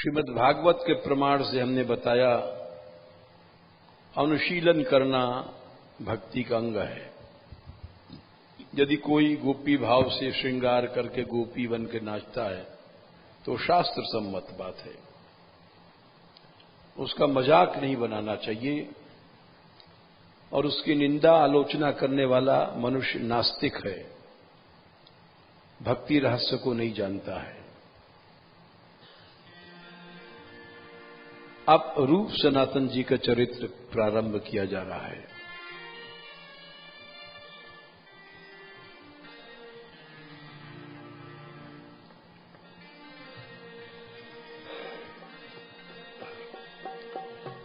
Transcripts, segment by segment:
श्रीमद् भागवत के प्रमाण से हमने बताया अनुशीलन करना भक्ति का अंग है। यदि कोई गोपी भाव से श्रृंगार करके गोपी बन के नाचता है तो शास्त्र सम्मत बात है, उसका मजाक नहीं बनाना चाहिए। और उसकी निंदा आलोचना करने वाला मनुष्य नास्तिक है, भक्ति रहस्य को नहीं जानता है। अब रूप सनातन जी का चरित्र प्रारंभ किया जा रहा है।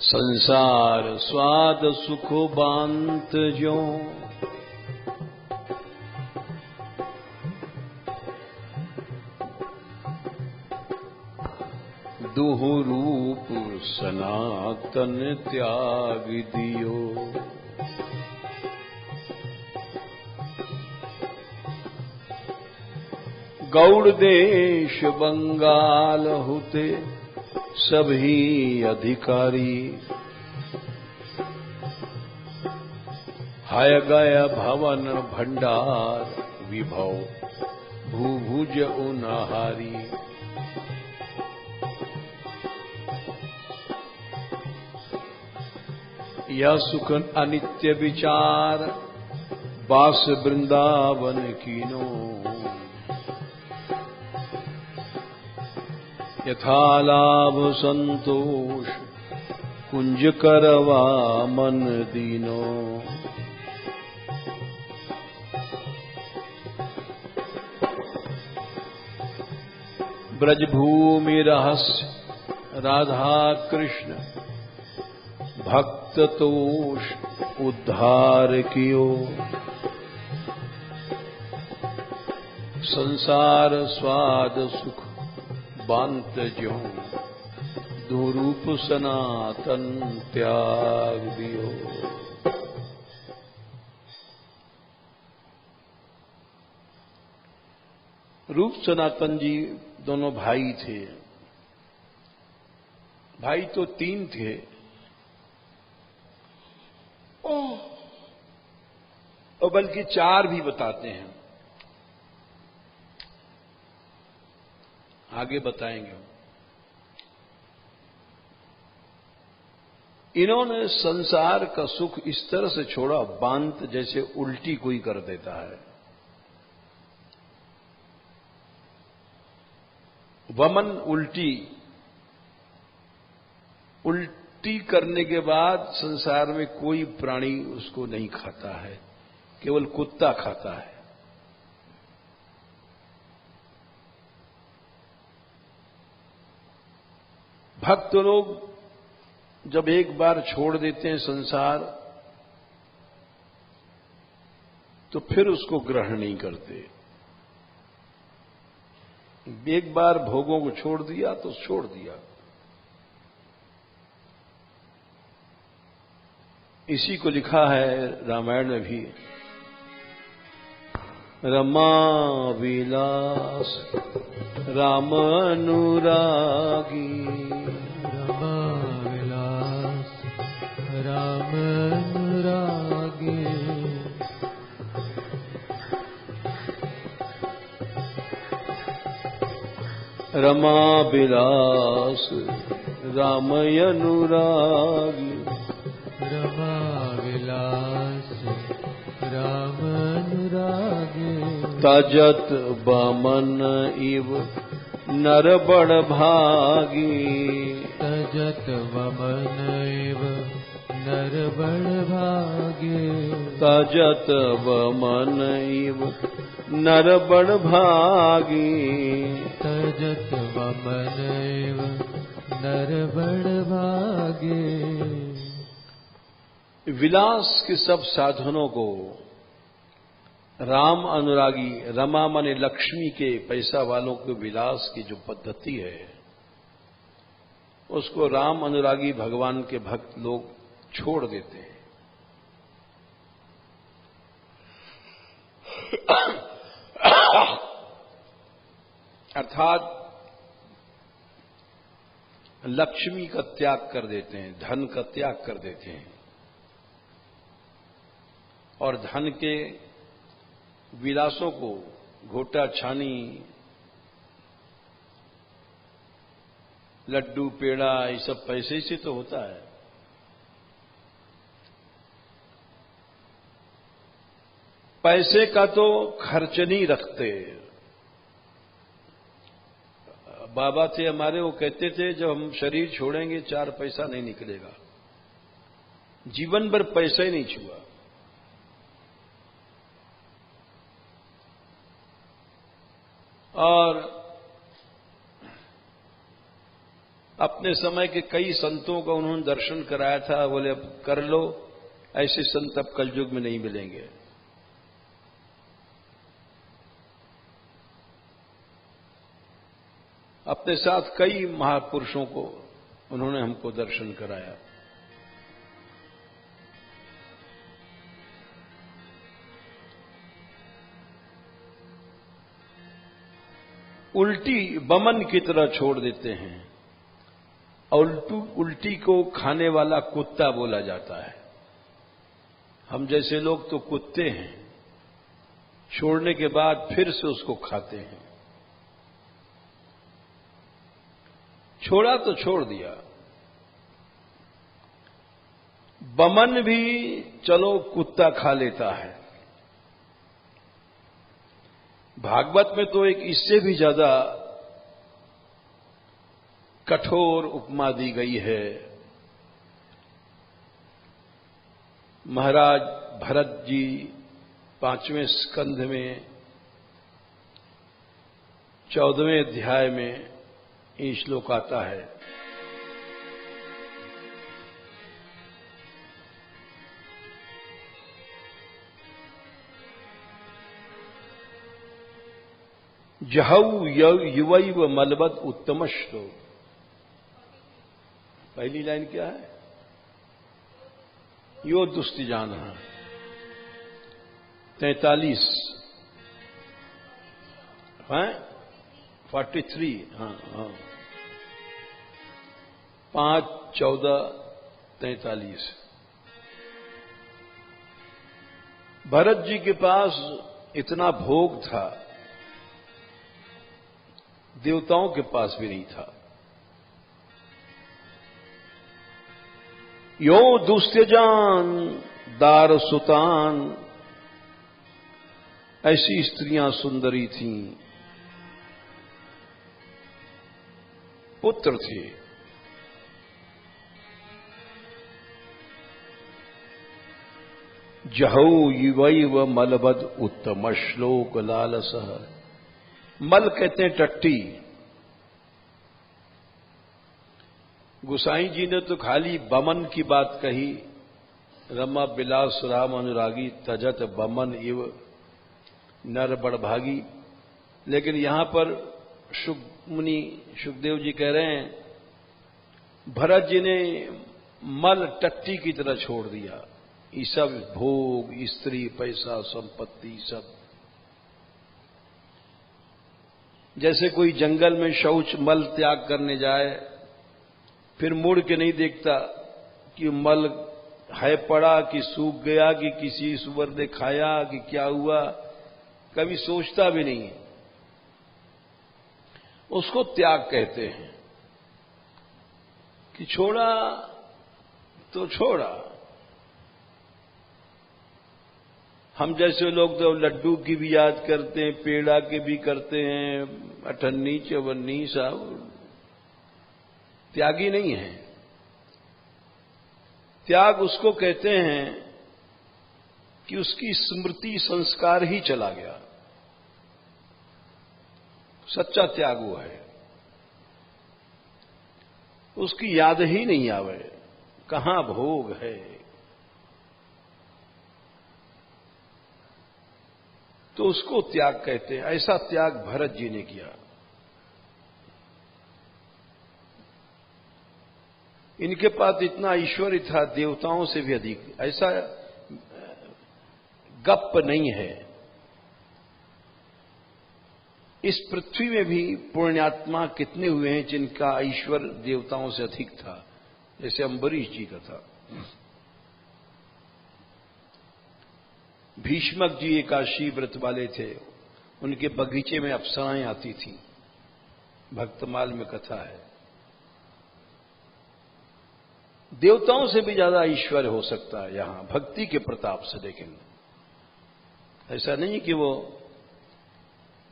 संसार स्वाद सुख बांत जो, दुहु रूप सनातन त्याग दियो। गौड़ देश बंगाल होते सभी अधिकारी, हाय गय भवन भंडार विभव भूभुज उनहारी। यह सुख अनित्य विचार बास वृंदावन कीनो, यथा लाभ संतोष कुंज करवा मन दीनो। ब्रजभूमि रहस्य राधा कृष्ण भक्त तोष उद्धार कियो। संसार स्वाद सुख बांत ज्यों, दो रूप सनातन त्याग दियो। रूप सनातन जी दोनों भाई थे। भाई तो तीन थे, और बल्कि चार भी बताते हैं, आगे बताएंगे। इन्होंने संसार का सुख इस तरह से छोड़ा, बांत जैसे उल्टी कोई कर देता है। वमन उल्टी, उल्टी करने के बाद संसार में कोई प्राणी उसको नहीं खाता है, केवल कुत्ता खाता है। भक्त लोग जब एक बार छोड़ देते हैं संसार तो फिर उसको ग्रहण नहीं करते। एक बार भोगों को छोड़ दिया तो छोड़ दिया। इसी को लिखा है रामायण में भी, रमा विलास राम अनुरागी। रमा विलास राम अनुरागी। रमा विलास राम अनुरागी। रमा विलास राम अनुरागी। तजत बमन इव नर बड़ भागी। तजत वमन इव नर बड़ भागे। तजत वमन इव नर बड़ भागी। तजत वमन इव नर बड़ भागे। विलास के सब साधनों को राम अनुरागी, रमा माने लक्ष्मी के, पैसा वालों के विलास की जो पद्धति है उसको राम अनुरागी भगवान के भक्त लोग छोड़ देते हैं। अर्थात लक्ष्मी का त्याग कर देते हैं, धन का त्याग कर देते हैं और धन के विलासों को, घोटा छानी, लड्डू पेड़ा, ये सब पैसे से तो होता है। पैसे का तो खर्च नहीं रखते। बाबा थे हमारे, वो कहते थे जब हम शरीर छोड़ेंगे 4 पैसा नहीं निकलेगा। जीवन भर पैसा ही नहीं छुआ। और अपने समय के कई संतों का उन्होंने दर्शन कराया था, बोले अब कर लो, ऐसे संत अब कलयुग में नहीं मिलेंगे। अपने साथ कई महापुरुषों को उन्होंने हमको दर्शन कराया। उल्टी बमन की तरह छोड़ देते हैं। उल्टी को खाने वाला कुत्ता बोला जाता है। हम जैसे लोग तो कुत्ते हैं, छोड़ने के बाद फिर से उसको खाते हैं। छोड़ा तो छोड़ दिया। बमन भी चलो कुत्ता खा लेता है। भागवत में तो एक इससे भी ज्यादा कठोर उपमा दी गई है। महाराज भरत जी 5वें स्कंध में 14वें अध्याय में ये श्लोक आता है। जहौ युवैव मलबत उत्तम श्लोक। पहली लाइन क्या है? यो दुस्तिजान 43 है 43 हाँ 5, 14, 43। भरत जी के पास इतना भोग था, देवताओं के पास भी नहीं था। यो दुस्त्यजान दार सुतान, ऐसी स्त्रियां सुंदरी थीं, पुत्र थे। जहौ युवैव मलबद उत्तम श्लोक लालस। मल कहते हैं टट्टी। गोसाई जी ने तो खाली बमन की बात कही, रमा बिलास राम अनुरागी तजत बमन इव नर बड़भागी। लेकिन यहां पर मुनि सुखदेव जी कह रहे हैं, भरत जी ने मल टट्टी की तरह छोड़ दिया। ये सब भोग, स्त्री, पैसा, संपत्ति सब। जैसे कोई जंगल में शौच मल त्याग करने जाए, फिर मुड़ के नहीं देखता कि मल है पड़ा कि सूख गया कि किसी सुअर ने खाया कि क्या हुआ, कभी सोचता भी नहीं है। उसको त्याग कहते हैं कि छोड़ा तो छोड़ा। हम जैसे लोग तो लड्डू की भी याद करते हैं, पेड़ा के भी करते हैं, अठन्नी चवन्नी सब। त्यागी नहीं है। त्याग उसको कहते हैं कि उसकी स्मृति संस्कार ही चला गया। सच्चा त्याग वो है, उसकी याद ही नहीं आवे, कहां भोग है। तो उसको त्याग कहते हैं। ऐसा त्याग भरत जी ने किया। इनके पास इतना ऐश्वर्य था, देवताओं से भी अधिक। ऐसा गप नहीं है। इस पृथ्वी में भी पुण्यात्मा कितने हुए हैं जिनका ईश्वर देवताओं से अधिक था, जैसे अम्बरीश जी का था। भीष्मक जी एकादशी व्रत वाले थे, उनके बगीचे में अप्सराएं आती थीं, भक्तमाल में कथा है। देवताओं से भी ज्यादा ईश्वर हो सकता है यहां भक्ति के प्रताप से, लेकिन ऐसा नहीं कि वो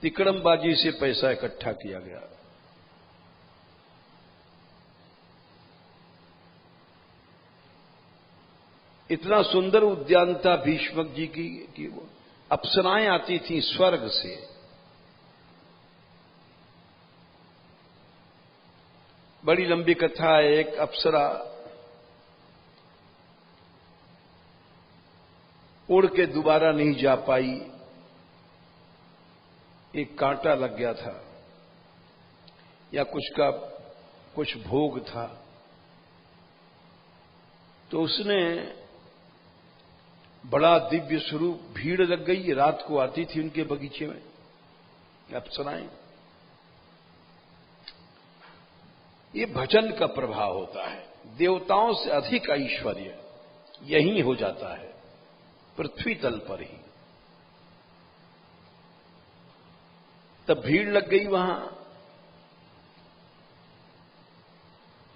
तिकड़मबाजी से पैसा इकट्ठा किया गया। इतना सुंदर उद्यान था भीष्मक जी की कि वो अप्सराएं आती थीं स्वर्ग से। बड़ी लंबी कथा है। एक अप्सरा उड़ के दोबारा नहीं जा पाई, एक कांटा लग गया था या कुछ भोग था, तो उसने बड़ा दिव्य स्वरूप, भीड़ लग गई, रात को आती थी उनके बगीचे में अप्सराएं। ये भजन का प्रभाव होता है। देवताओं से अधिक ऐश्वर्य यही हो जाता है, पृथ्वी तल पर ही। तब भीड़ लग गई वहां।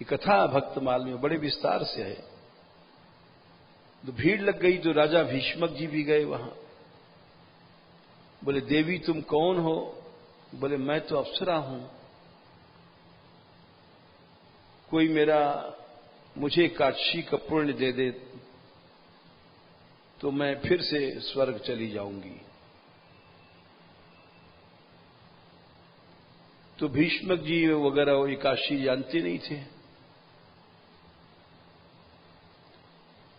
ये कथा भक्तमाल में बड़े विस्तार से है। तो भीड़ लग गई तो राजा भीष्मक जी भी गए वहां। बोले, देवी तुम कौन हो? बोले, मैं तो अप्सरा हूं, कोई मुझे एकादशी का पुण्य दे दे तो मैं फिर से स्वर्ग चली जाऊंगी। तो भीष्मक जी वगैरह वो एकादशी जानते नहीं थे।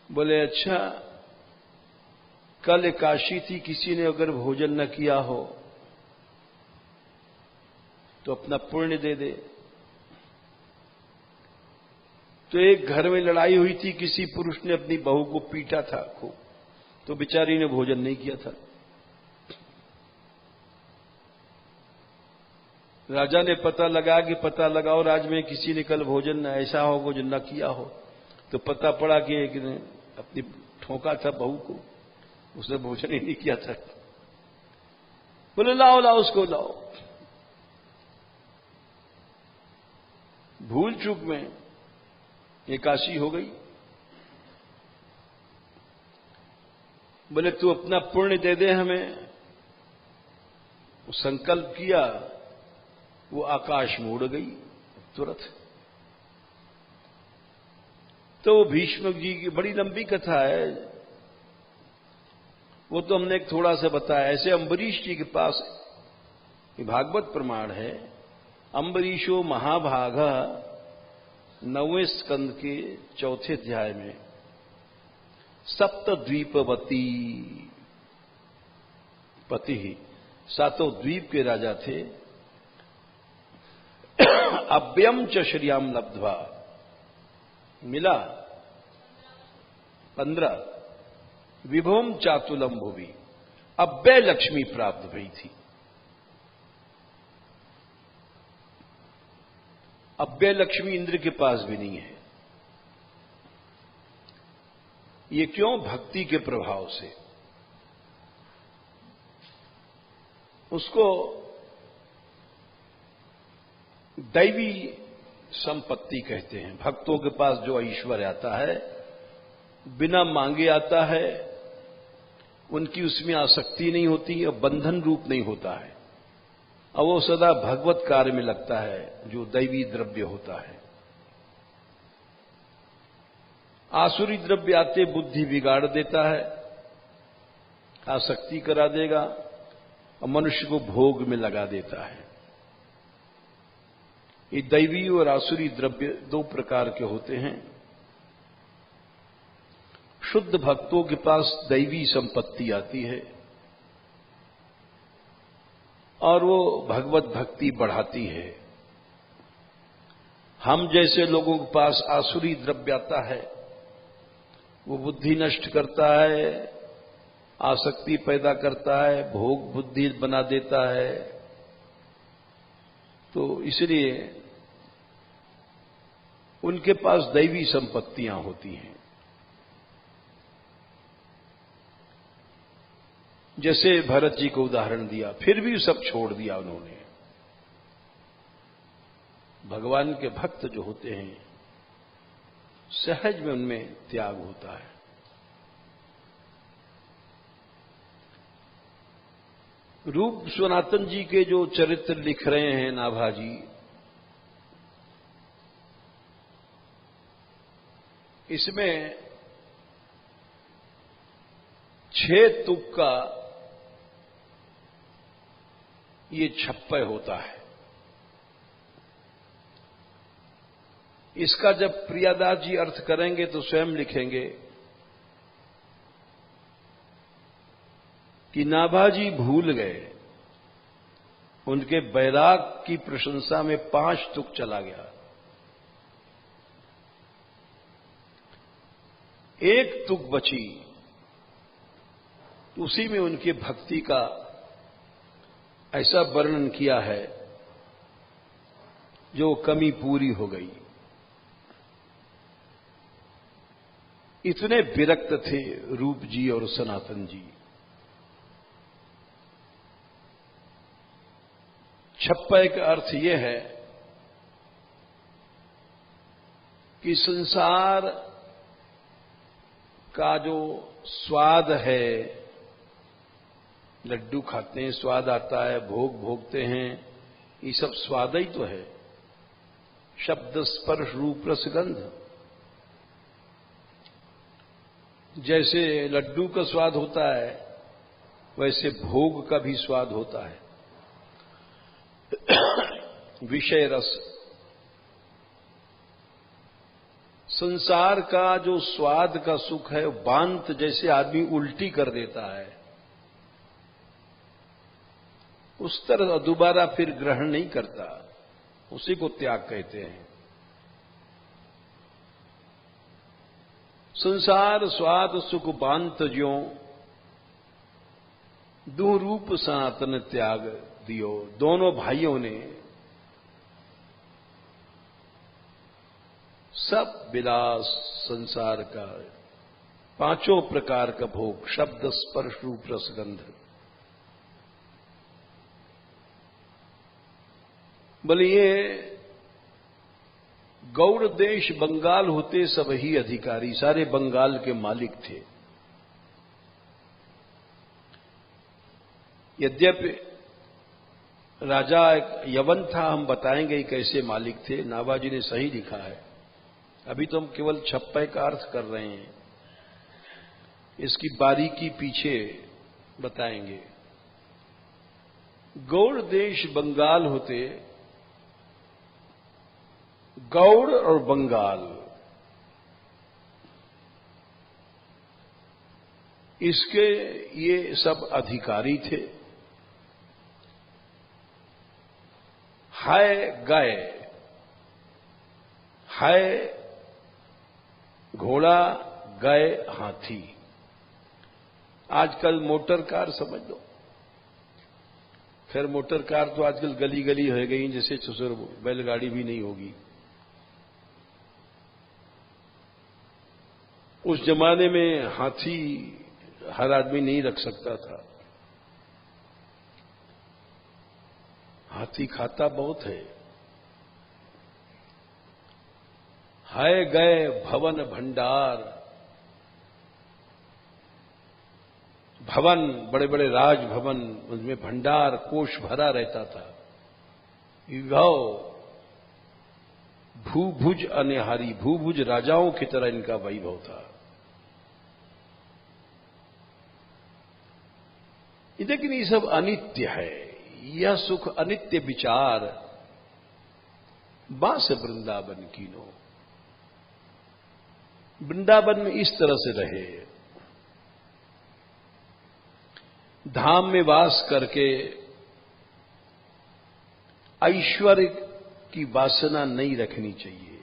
बोले, अच्छा कल एकादशी थी, किसी ने अगर भोजन न किया हो तो अपना पुण्य दे दे। तो एक घर में लड़ाई हुई थी, किसी पुरुष ने अपनी बहू को पीटा था खूब, तो बेचारी ने भोजन नहीं किया था। राजा ने पता लगाओ राज में किसी ने कल भोजन ऐसा हो भोजन न किया हो। तो पता पड़ा कि एक ने अपनी ठोका था बहू को, उसने भोजन ही नहीं किया था। बोले, लाओ उसको लाओ। भूल चूक में एकादशी हो गई। बोले, तू अपना पुण्य दे दे हमें। वो संकल्प किया, वो आकाश में उड़ गई तुरंत। तो भीष्मक जी की बड़ी लंबी कथा है, वो तो हमने थोड़ा सा बताया। ऐसे अम्बरीश जी के पास भागवत प्रमाण है, अम्बरीशो महाभागा 9वें स्कंद के 4थे अध्याय में, सप्तद्वीपवती पति ही, 7 द्वीप के राजा थे। अव्यम च श्रियाम लब्ध्वा, मिला 15, विभवम चातुलम भुवि, अव्यय लक्ष्मी प्राप्त हुई थी। अव्यय लक्ष्मी इंद्र के पास भी नहीं है। ये क्यों? भक्ति के प्रभाव से। उसको दैवी संपत्ति कहते हैं। भक्तों के पास जो ऐश्वर्य आता है, बिना मांगे आता है, उनकी उसमें आसक्ति नहीं होती और बंधन रूप नहीं होता है, और वो सदा भगवत कार्य में लगता है, जो दैवी द्रव्य होता है। आसुरी द्रव्य आते बुद्धि बिगाड़ देता है, आसक्ति करा देगा और मनुष्य को भोग में लगा देता है। ये दैवी और आसुरी द्रव्य 2 प्रकार के होते हैं। शुद्ध भक्तों के पास दैवी संपत्ति आती है और वो भगवत भक्ति बढ़ाती है। हम जैसे लोगों के पास आसुरी द्रव्य आता है, वो बुद्धि नष्ट करता है, आसक्ति पैदा करता है, भोग बुद्धि बना देता है, तो इसलिए उनके पास दैवी संपत्तियां होती हैं। जैसे भरत जी को उदाहरण दिया, फिर भी सब छोड़ दिया उन्होंने। भगवान के भक्त जो होते हैं सहज में उनमें त्याग होता है। रूप सनातन जी के जो चरित्र लिख रहे हैं नाभाजी, इसमें 6 तुक का ये छप्पय होता है। इसका जब प्रियादास जी अर्थ करेंगे तो स्वयं लिखेंगे कि नाभाजी भूल गए, उनके बैराग की प्रशंसा में 5 तुक चला गया। एक तुक बची, उसी में उनकी भक्ति का ऐसा वर्णन किया है जो कमी पूरी हो गई। इतने विरक्त थे रूप जी और सनातन जी। छप्पय का अर्थ यह है कि संसार का जो स्वाद है, लड्डू खाते हैं स्वाद आता है, भोग भोगते हैं, ये सब स्वाद ही तो है। शब्द स्पर्श रूप रस गंध। जैसे लड्डू का स्वाद होता है वैसे भोग का भी स्वाद होता है। विषय रस। संसार का जो स्वाद का सुख है, बांत जैसे आदमी उल्टी कर देता है, उस तरह दोबारा फिर ग्रहण नहीं करता, उसी को त्याग कहते हैं। संसार स्वाद सुख बांत ज्यों, दू रूप सनातन त्याग दियो। दोनों भाइयों ने सब विलास संसार का 5 प्रकार का भोग, शब्द स्पर्श रूप रसगंध, बोलिए गौड़ देश बंगाल होते सब ही अधिकारी, सारे बंगाल के मालिक थे। यद्यपि राजा एक यवन था, हम बताएंगे कैसे मालिक थे। नाभाजी ने सही लिखा है। अभी तो हम केवल छप्पय का अर्थ कर रहे हैं, इसकी बारीकी पीछे बताएंगे। गौड़ देश बंगाल होते, गौड़ और बंगाल इसके ये सब अधिकारी थे। हाय गाय, हाय घोड़ा, गाय हाथी। आजकल मोटर कार समझ लो। खैर मोटर कार तो आजकल गली गली हो गई, जैसे ससुर बैलगाड़ी भी नहीं होगी। उस जमाने में हाथी हर आदमी नहीं रख सकता था। हाथी खाता बहुत है। हाय गए भवन भंडार, भवन बड़े बड़े राजभवन, उनमें भंडार कोष भरा रहता था। युगाओ भूभुज अनिहारी, भूभुज राजाओं की तरह इनका वैभव था। लेकिन ये सब अनित्य है। यह सुख अनित्य विचार बास वृंदावन कीनो। वृंदावन में इस तरह से रहे, धाम में वास करके ऐश्वर्य की वासना नहीं रखनी चाहिए।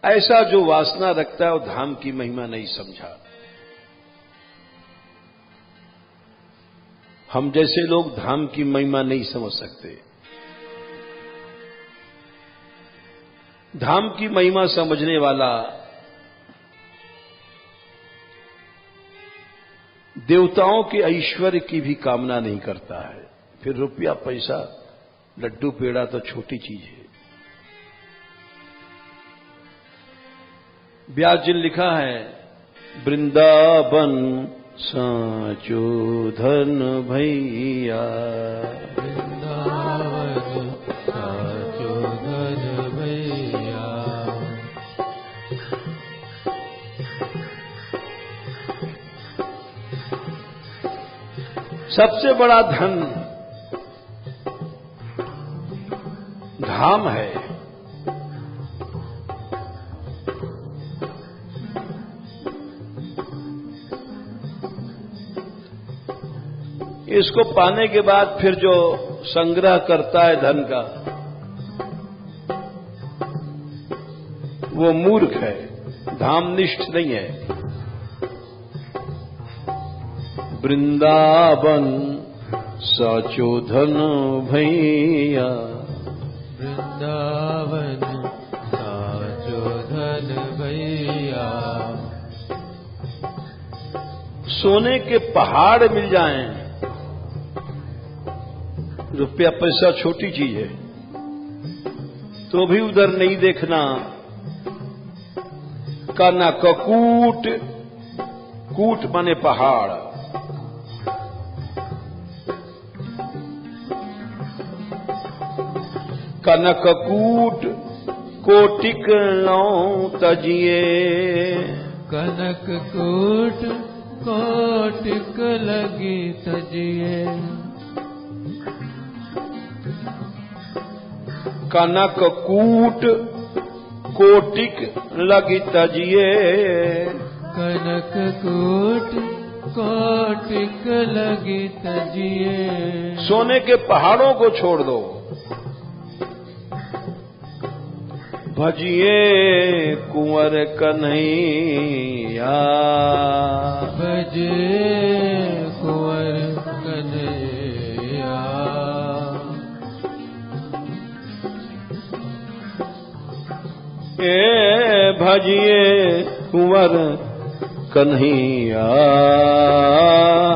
ऐसा जो वासना रखता है वो धाम की महिमा नहीं समझा। हम जैसे लोग धाम की महिमा नहीं समझ सकते। धाम की महिमा समझने वाला देवताओं के ऐश्वर्य की भी कामना नहीं करता है। फिर रुपया पैसा लड्डू पेड़ा तो छोटी चीज है। व्यास जी ने लिखा है, वृंदावन साचो धन भैया, वृंदावन साचो धन भैया, सबसे बड़ा धन धाम है। इसको पाने के बाद फिर जो संग्रह करता है धन का, वो मूर्ख है, धामनिष्ठ नहीं है। वृंदावन साचो धन भैया, वृंदावन साचो धन भैया, सोने के पहाड़ मिल जाएं, रुपया पैसा छोटी चीज है, तो भी उधर नहीं देखना। काना ककूट, कूट माने पहाड़, कनककूट कोटिक लौ तजिए, कनक कूट कोटिक लगी तजिए, कनककूट कोटिक लगी तजिए, कनक कूट कोटिक लगी तजिए। सोने के पहाड़ों को छोड़ दो, भजिए कुंवर कन्हैया, भजे कुंवर कन्हैया, भजिए कुंवर कन्हैया,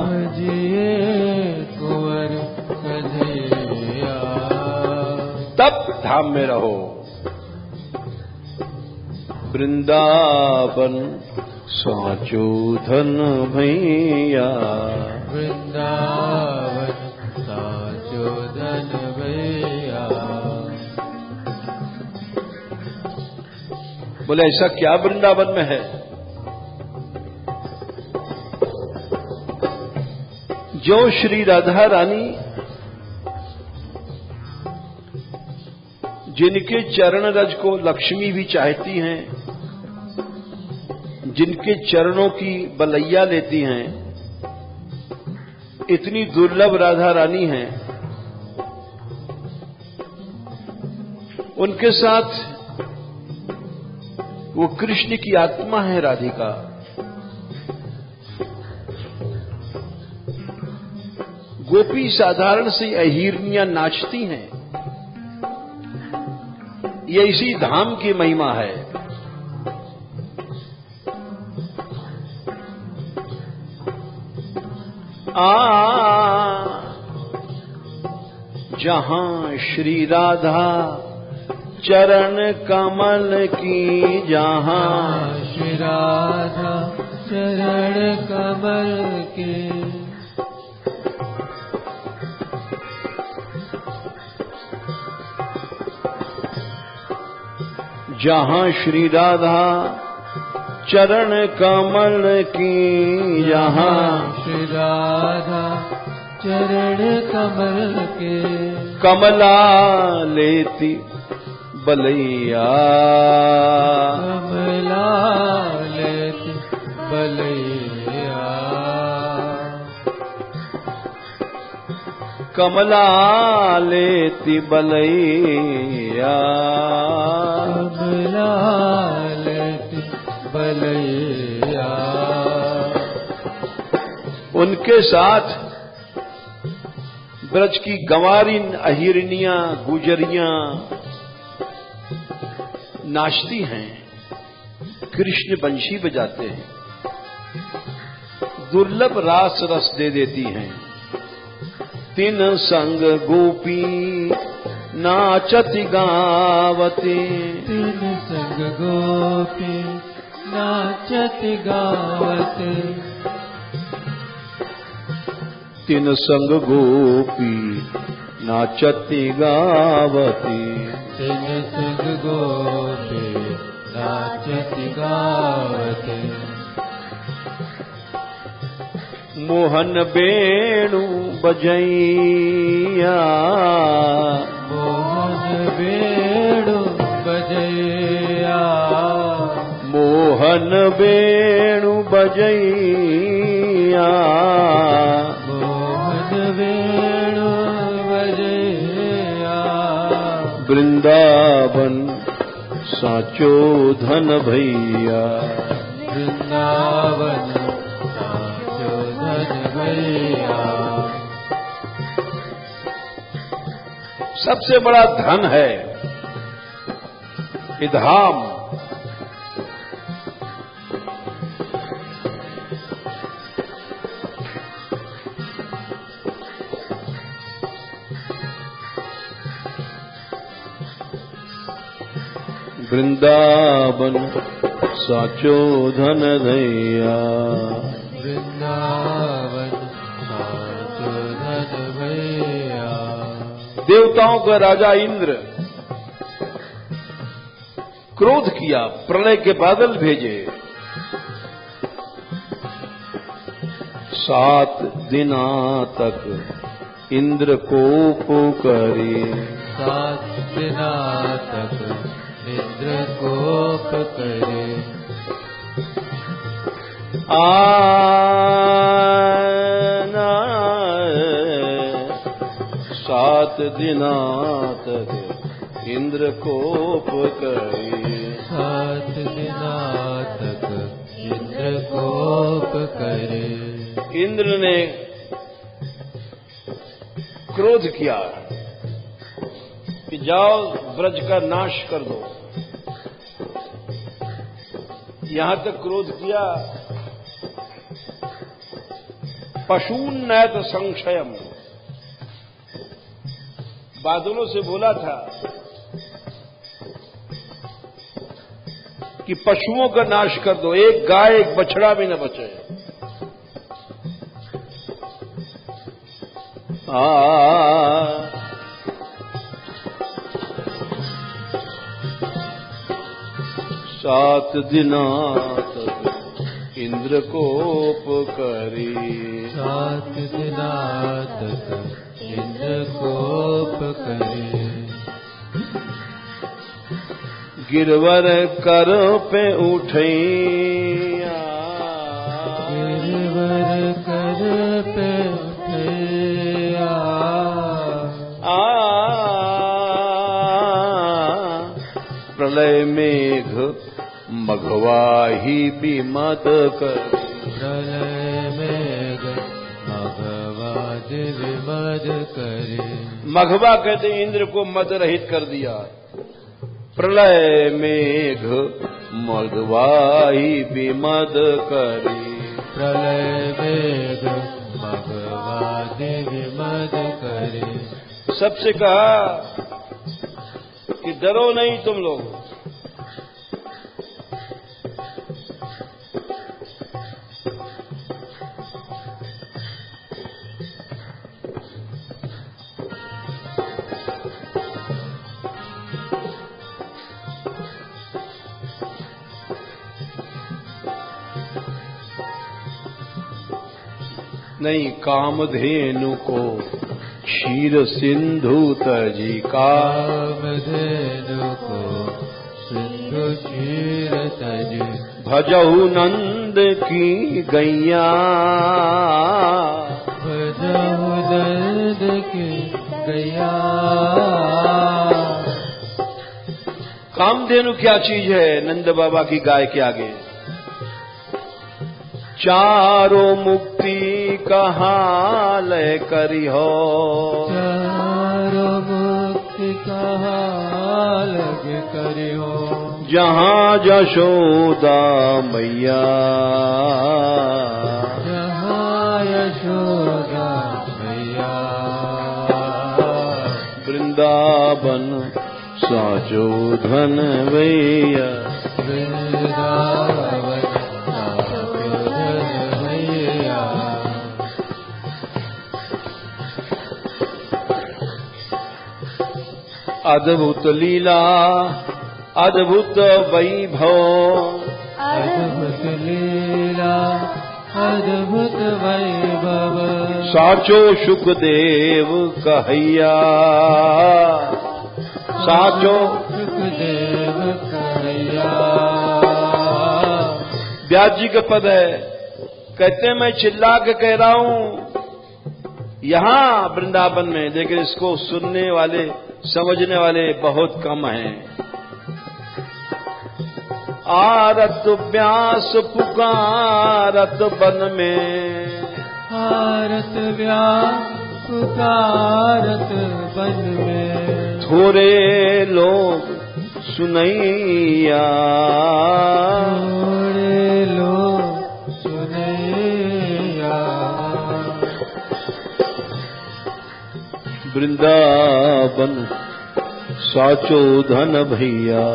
भजिए कुंवर कन्हैया, तब धाम में रहो। वृंदावन साचो धन भैया, वृंदावन साचो धन भैया। बोले ऐसा क्या वृंदावन में है जो श्री राधा रानी जिनके चरण रज को लक्ष्मी भी चाहती हैं, जिनके चरणों की बलैया लेती हैं, इतनी दुर्लभ राधा रानी हैं, उनके साथ वो कृष्ण की आत्मा है राधिका। गोपी साधारण सी अहिरनियां नाचती हैं, ये इसी धाम की महिमा है। जहां श्री राधा चरण कमल की, जहां श्री राधा चरण कमल के, जहां श्री राधा चरण कमल की, जहां श्री राधा चरण कमल के, कमला लेती बलैया, कमला लेती बलैया, कमला लेती बलैया, कमला बलैया। उनके साथ ब्रज की गंवारिन, अहिरनियां, गुजरियां नाचती हैं, कृष्ण बंशी बजाते हैं, दुर्लभ रास रस दे देती हैं। तिन संग गोपी नाचति गावती, तिन संग गोपी नाचति गावती। तिन संग गोपी नाचति गावती, तिन संग गोपी नाचति गावती। मोहन वेणु बजैया, मोहन वेणु बजैया। मोहन वेणु बजैया, मोहन वेणु बजैया। वृंदावन साचो धन भैया, वृंदावन साचो धन भैया। सबसे बड़ा धन है ये धाम। वृंदावन साचो धन दैया, वृंदावन साचो धन भैया। देवताओं का राजा इंद्र क्रोध किया, प्रलय के बादल भेजे, 7 दिना तक इंद्र कोप करे, 7 दिना तक इंद्र कोप करे। आना 7 दिना तक इंद्र कोप करे, 7 दिना तक इंद्र कोप करे। इंद्र ने क्रोध किया कि जाओ ब्रज का नाश कर दो। यहां तक क्रोध किया, पशून्नैत संशयम, बादलों से बोला था कि पशुओं का नाश कर दो, एक गाय एक बछड़ा भी न बचे। सात दिना तक इंद्र कोप करी, 7 दिना तक इंद्र कोप करे। गिरवर कर पे उठैया, गिरवर कर पे उठैया। प्रलय मेघ मघवाही विमद कर, प्रलय मेघ मघवाद विमद करे। मघवा कहते इंद्र को मद रहित कर दिया। प्रलय मेघ मघवाही विमद करी, प्रलय मेघ मघवाद विमद करे। सबसे कहा कि डरो नहीं तुम लोग, नहीं कामधेनु को क्षीर सिंधु तजी, कामधेनु को सिंधु क्षीर तजी। भजहु नंद की गैया, भजहु नंद की गैया। कामधेनु क्या चीज है नंद बाबा की गाय के आगे? चारों मुक्ति कहाँ लय करी हो, चारों मुक्ति कहाँ लग करी हो, जहाँ जशोदा मैया, जहाँ यशोदा मैया, वृंदावन साचो धन भैया, वृंदावन साचो धन भैया। अद्भुत लीला अद्भुत वैभव, अद्भुत लीला अद्भुत वैभव, साचो सुखदेव कहैया, साचो सुखदेव कहैया। व्यास जी का पद है, कहते हैं मैं चिल्ला के कह रहा हूं यहां वृंदावन में, लेकिन इसको सुनने वाले समझने वाले बहुत कम हैं। आरत व्यास पुकारत बन में, आरत व्यास पुकारत बन में, थोड़े लोग सुनैया, थोड़े लोग सुनैया। वृंदावन साचो धन भैया,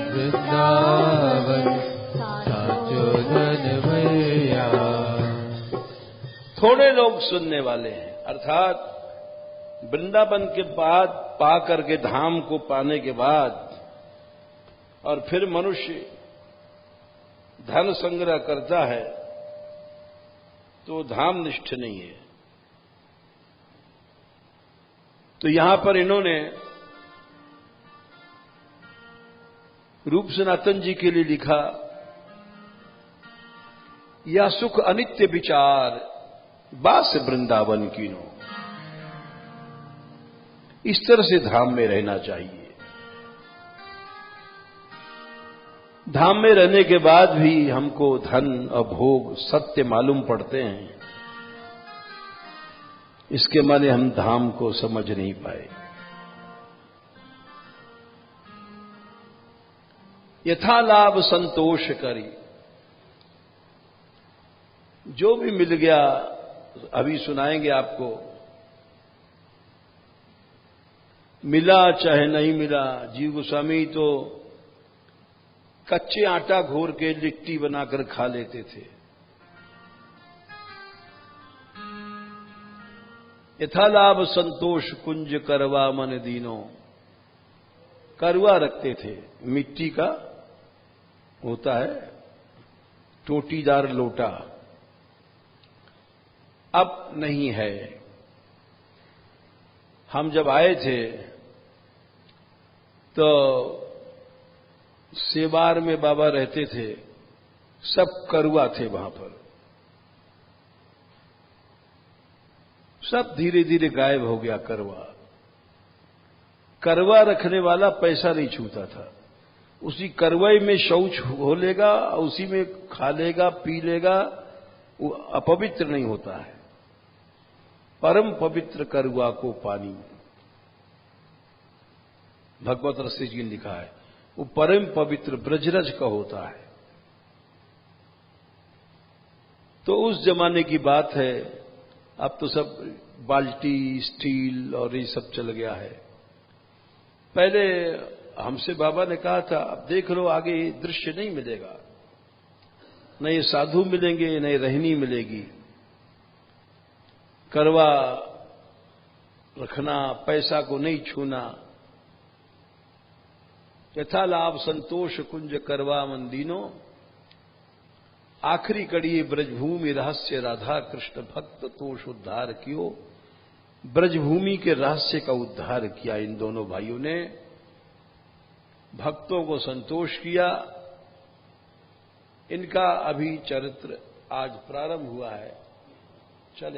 वृंदावन साचो धन भैया। थोड़े लोग सुनने वाले हैं, अर्थात वृंदावन के बाद पा करके धाम को पाने के बाद और फिर मनुष्य धन संग्रह करता है तो धाम निष्ठ नहीं है। तो यहां पर इन्होंने रूप सनातन जी के लिए लिखा, या सुख अनित्य विचार बास वृंदावन कीनो, इस तरह से धाम में रहना चाहिए। धाम में रहने के बाद भी हमको धन और भोग सत्य मालूम पड़ते हैं, इसके माने हम धाम को समझ नहीं पाए। यथा लाभ संतोष करी, जो भी मिल गया अभी सुनाएंगे आपको, मिला चाहे नहीं मिला। जीव गोस्वामी तो कच्चे आटा घोर के लिट्टी बनाकर खा लेते थे। यथालाभ संतोष कुंज करवा मन दीनो, करवा रखते थे, मिट्टी का होता है टोटीदार लोटा, अब नहीं है। हम जब आए थे तो सेवार में बाबा रहते थे, सब करुआ थे वहां पर, सब धीरे धीरे गायब हो गया करवा। करवा रखने वाला पैसा नहीं छूता था, उसी करवाई में शौच हो लेगा, उसी में खा लेगा पी लेगा, वो अपवित्र नहीं होता है। परम पवित्र करुआ को पानी, भगवत रस्सी जी ने लिखा है, वो परम पवित्र ब्रजरज का होता है। तो उस जमाने की बात है, अब तो सब बाल्टी स्टील और ये सब चल गया है। पहले हमसे बाबा ने कहा था, अब देख लो आगे दृश्य नहीं मिलेगा, न ये साधु मिलेंगे न ये रहनी मिलेगी। करवा रखना, पैसा को नहीं छूना। यथा लाभ संतोष कुंज करवा मंदीनो, आखिरी कड़ी ब्रजभूमि रहस्य राधा कृष्ण भक्त तोष उद्धार कियो। ब्रजभूमि के रहस्य का उद्धार किया इन दोनों भाइयों ने, भक्तों को संतोष किया। इनका अभी चरित्र आज प्रारंभ हुआ है, चले।